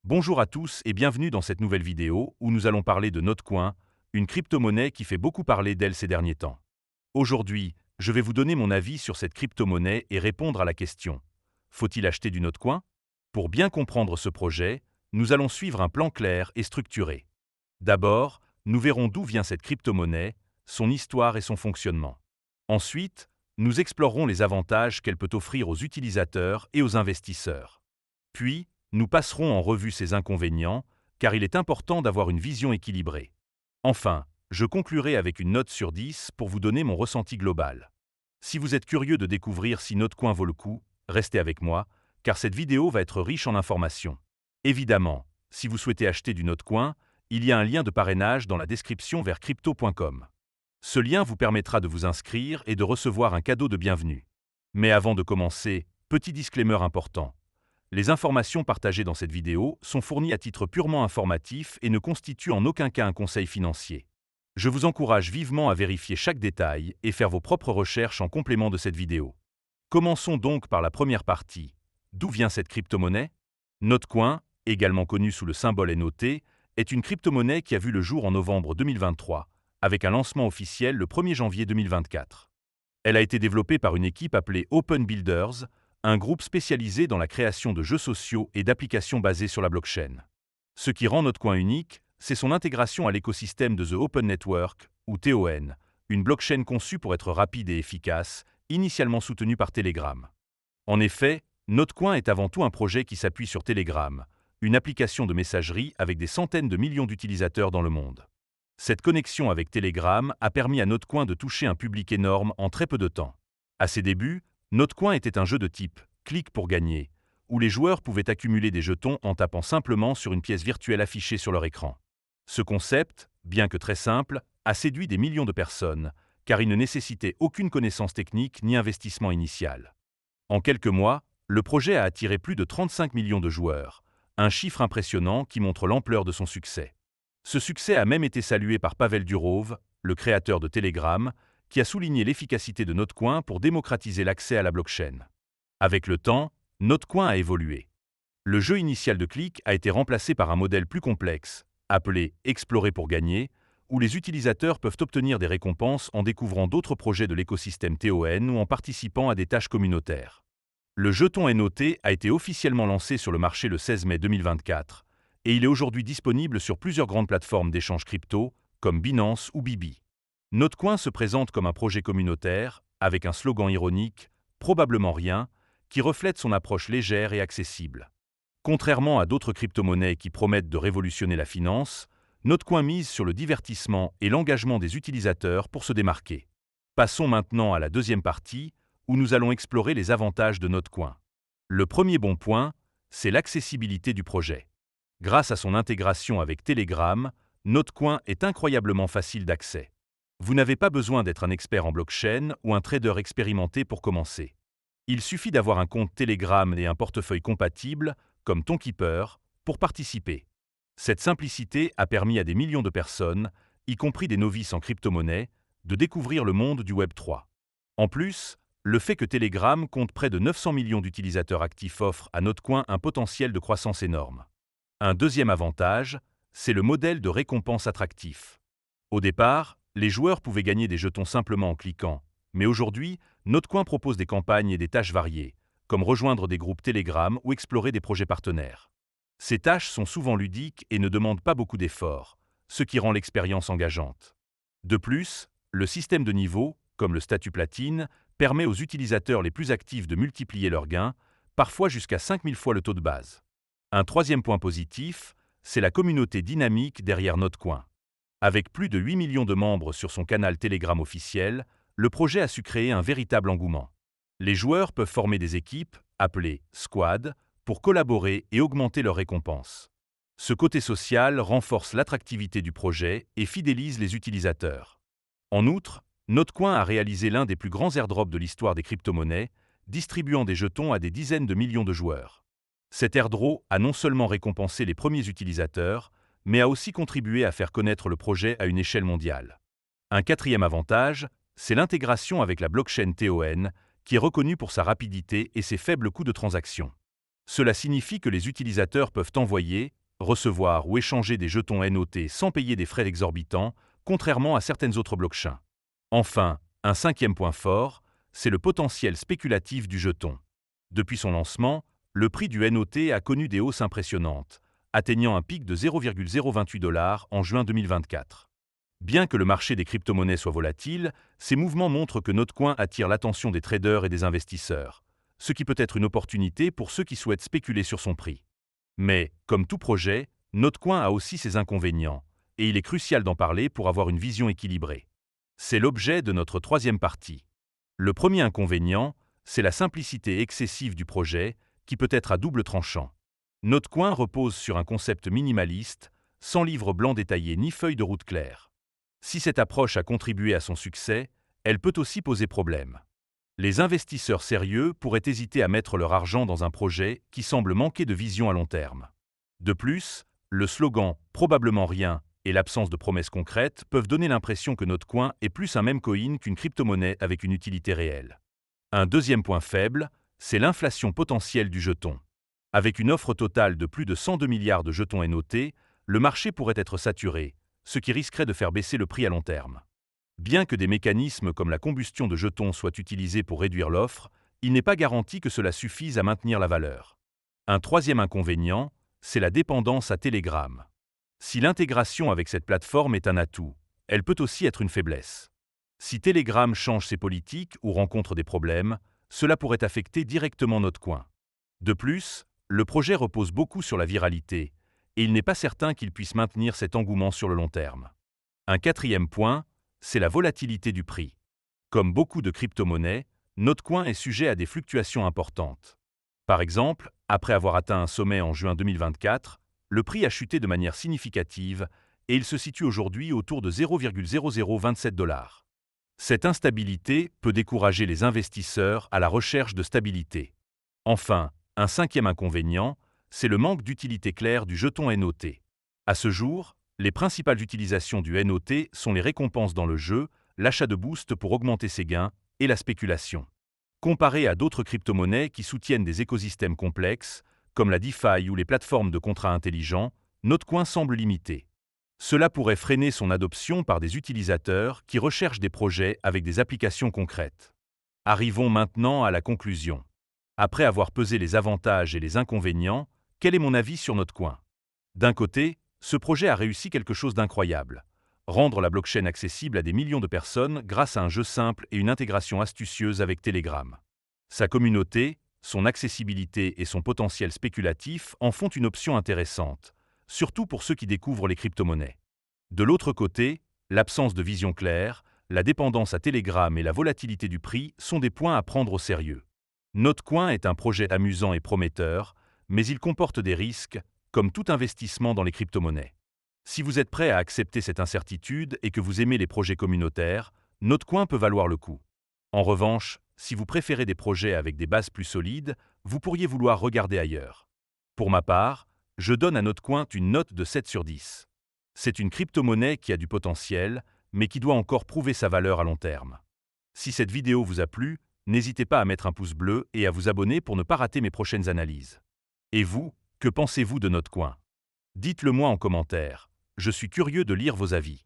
Bonjour à tous et bienvenue dans cette nouvelle vidéo où nous allons parler de Notcoin, une crypto-monnaie qui fait beaucoup parler d'elle ces derniers temps. Aujourd'hui, je vais vous donner mon avis sur cette crypto-monnaie et répondre à la question: faut-il acheter du Notcoin? Pour bien comprendre ce projet, nous allons suivre un plan clair et structuré. D'abord, nous verrons d'où vient cette crypto-monnaie, son histoire et son fonctionnement. Ensuite, nous explorerons les avantages qu'elle peut offrir aux utilisateurs et aux investisseurs. Puis, nous passerons en revue ses inconvénients, car il est important d'avoir une vision équilibrée. Enfin, je conclurai avec une note sur 10 pour vous donner mon ressenti global. Si vous êtes curieux de découvrir si Notcoin vaut le coup, restez avec moi, car cette vidéo va être riche en informations. Évidemment, si vous souhaitez acheter du Notcoin, il y a un lien de parrainage dans la description vers crypto.com. Ce lien vous permettra de vous inscrire et de recevoir un cadeau de bienvenue. Mais avant de commencer, petit disclaimer important. Les informations partagées dans cette vidéo sont fournies à titre purement informatif et ne constituent en aucun cas un conseil financier. Je vous encourage vivement à vérifier chaque détail et faire vos propres recherches en complément de cette vidéo. Commençons donc par la première partie. D'où vient cette crypto-monnaie? Notcoin, également connu sous le symbole NOT, est une crypto-monnaie qui a vu le jour en novembre 2023, avec un lancement officiel le 1er janvier 2024. Elle a été développée par une équipe appelée Open Builders, un groupe spécialisé dans la création de jeux sociaux et d'applications basées sur la blockchain. Ce qui rend Notcoin unique, c'est son intégration à l'écosystème de The Open Network, ou TON, une blockchain conçue pour être rapide et efficace, initialement soutenue par Telegram. En effet, Notcoin est avant tout un projet qui s'appuie sur Telegram, une application de messagerie avec des centaines de millions d'utilisateurs dans le monde. Cette connexion avec Telegram a permis à Notcoin de toucher un public énorme en très peu de temps. À ses débuts, Notcoin était un jeu de type « clique pour gagner », où les joueurs pouvaient accumuler des jetons en tapant simplement sur une pièce virtuelle affichée sur leur écran. Ce concept, bien que très simple, a séduit des millions de personnes, car il ne nécessitait aucune connaissance technique ni investissement initial. En quelques mois, le projet a attiré plus de 35 millions de joueurs, un chiffre impressionnant qui montre l'ampleur de son succès. Ce succès a même été salué par Pavel Durov, le créateur de Telegram, qui a souligné l'efficacité de Notcoin pour démocratiser l'accès à la blockchain. Avec le temps, Notcoin a évolué. Le jeu initial de clic a été remplacé par un modèle plus complexe, appelé Explorer pour gagner, où les utilisateurs peuvent obtenir des récompenses en découvrant d'autres projets de l'écosystème TON ou en participant à des tâches communautaires. Le jeton NOT a été officiellement lancé sur le marché le 16 mai 2024, et il est aujourd'hui disponible sur plusieurs grandes plateformes d'échange crypto, comme Binance ou Bibi. Notcoin se présente comme un projet communautaire, avec un slogan ironique « Probablement rien », qui reflète son approche légère et accessible. Contrairement à d'autres crypto-monnaies qui promettent de révolutionner la finance, Notcoin mise sur le divertissement et l'engagement des utilisateurs pour se démarquer. Passons maintenant à la deuxième partie, où nous allons explorer les avantages de Notcoin. Le premier bon point, c'est l'accessibilité du projet. Grâce à son intégration avec Telegram, Notcoin est incroyablement facile d'accès. Vous n'avez pas besoin d'être un expert en blockchain ou un trader expérimenté pour commencer. Il suffit d'avoir un compte Telegram et un portefeuille compatible, comme Tonkeeper, pour participer. Cette simplicité a permis à des millions de personnes, y compris des novices en crypto-monnaie, de découvrir le monde du Web3. En plus, le fait que Telegram compte près de 900 millions d'utilisateurs actifs offre à Notcoin un potentiel de croissance énorme. Un deuxième avantage, c'est le modèle de récompense attractif. Au départ, les joueurs pouvaient gagner des jetons simplement en cliquant, mais aujourd'hui, Notcoin propose des campagnes et des tâches variées, comme rejoindre des groupes Telegram ou explorer des projets partenaires. Ces tâches sont souvent ludiques et ne demandent pas beaucoup d'efforts, ce qui rend l'expérience engageante. De plus, le système de niveau, comme le statut platine, permet aux utilisateurs les plus actifs de multiplier leurs gains, parfois jusqu'à 5000 fois le taux de base. Un troisième point positif, c'est la communauté dynamique derrière Notcoin. Avec plus de 8 millions de membres sur son canal Telegram officiel, le projet a su créer un véritable engouement. Les joueurs peuvent former des équipes, appelées squads, pour collaborer et augmenter leurs récompenses. Ce côté social renforce l'attractivité du projet et fidélise les utilisateurs. En outre, Notcoin a réalisé l'un des plus grands airdrops de l'histoire des crypto-monnaies, distribuant des jetons à des dizaines de millions de joueurs. Cet airdrop a non seulement récompensé les premiers utilisateurs, mais a aussi contribué à faire connaître le projet à une échelle mondiale. Un quatrième avantage, c'est l'intégration avec la blockchain TON, qui est reconnue pour sa rapidité et ses faibles coûts de transaction. Cela signifie que les utilisateurs peuvent envoyer, recevoir ou échanger des jetons NOT sans payer des frais exorbitants, contrairement à certaines autres blockchains. Enfin, un cinquième point fort, c'est le potentiel spéculatif du jeton. Depuis son lancement, le prix du NOT a connu des hausses impressionnantes, atteignant un pic de 0,028 $ en juin 2024. Bien que le marché des crypto-monnaies soit volatile, ces mouvements montrent que Notcoin attire l'attention des traders et des investisseurs, ce qui peut être une opportunité pour ceux qui souhaitent spéculer sur son prix. Mais, comme tout projet, Notcoin a aussi ses inconvénients, et il est crucial d'en parler pour avoir une vision équilibrée. C'est l'objet de notre troisième partie. Le premier inconvénient, c'est la simplicité excessive du projet, qui peut être à double tranchant. Notcoin repose sur un concept minimaliste, sans livre blanc détaillé ni feuille de route claire. Si cette approche a contribué à son succès, elle peut aussi poser problème. Les investisseurs sérieux pourraient hésiter à mettre leur argent dans un projet qui semble manquer de vision à long terme. De plus, le slogan « probablement rien » et l'absence de promesses concrètes peuvent donner l'impression que Notcoin est plus un meme coin qu'une crypto-monnaie avec une utilité réelle. Un deuxième point faible, c'est l'inflation potentielle du jeton. Avec une offre totale de plus de 102 milliards de jetons NOT, le marché pourrait être saturé, ce qui risquerait de faire baisser le prix à long terme. Bien que des mécanismes comme la combustion de jetons soient utilisés pour réduire l'offre, il n'est pas garanti que cela suffise à maintenir la valeur. Un troisième inconvénient, c'est la dépendance à Telegram. Si l'intégration avec cette plateforme est un atout, elle peut aussi être une faiblesse. Si Telegram change ses politiques ou rencontre des problèmes, cela pourrait affecter directement Notcoin. De plus, le projet repose beaucoup sur la viralité, et il n'est pas certain qu'il puisse maintenir cet engouement sur le long terme. Un quatrième point, c'est la volatilité du prix. Comme beaucoup de crypto-monnaies, Notcoin est sujet à des fluctuations importantes. Par exemple, après avoir atteint un sommet en juin 2024, le prix a chuté de manière significative et il se situe aujourd'hui autour de 0,0027 $. Cette instabilité peut décourager les investisseurs à la recherche de stabilité. Enfin, un cinquième inconvénient, c'est le manque d'utilité claire du jeton NOT. À ce jour, les principales utilisations du NOT sont les récompenses dans le jeu, l'achat de boosts pour augmenter ses gains et la spéculation. Comparé à d'autres crypto-monnaies qui soutiennent des écosystèmes complexes, comme la DeFi ou les plateformes de contrats intelligents, Notcoin semble limité. Cela pourrait freiner son adoption par des utilisateurs qui recherchent des projets avec des applications concrètes. Arrivons maintenant à la conclusion. Après avoir pesé les avantages et les inconvénients, quel est mon avis sur Notcoin? D'un côté, ce projet a réussi quelque chose d'incroyable. Rendre la blockchain accessible à des millions de personnes grâce à un jeu simple et une intégration astucieuse avec Telegram. Sa communauté, son accessibilité et son potentiel spéculatif en font une option intéressante, surtout pour ceux qui découvrent les crypto-monnaies. De l'autre côté, l'absence de vision claire, la dépendance à Telegram et la volatilité du prix sont des points à prendre au sérieux. Notcoin est un projet amusant et prometteur, mais il comporte des risques, comme tout investissement dans les crypto-monnaies. Si vous êtes prêt à accepter cette incertitude et que vous aimez les projets communautaires, Notcoin peut valoir le coup. En revanche, si vous préférez des projets avec des bases plus solides, vous pourriez vouloir regarder ailleurs. Pour ma part, je donne à Notcoin une note de 7 sur 10. C'est une crypto-monnaie qui a du potentiel, mais qui doit encore prouver sa valeur à long terme. Si cette vidéo vous a plu, n'hésitez pas à mettre un pouce bleu et à vous abonner pour ne pas rater mes prochaines analyses. Et vous, que pensez-vous de Notcoin? Dites-le moi en commentaire, je suis curieux de lire vos avis.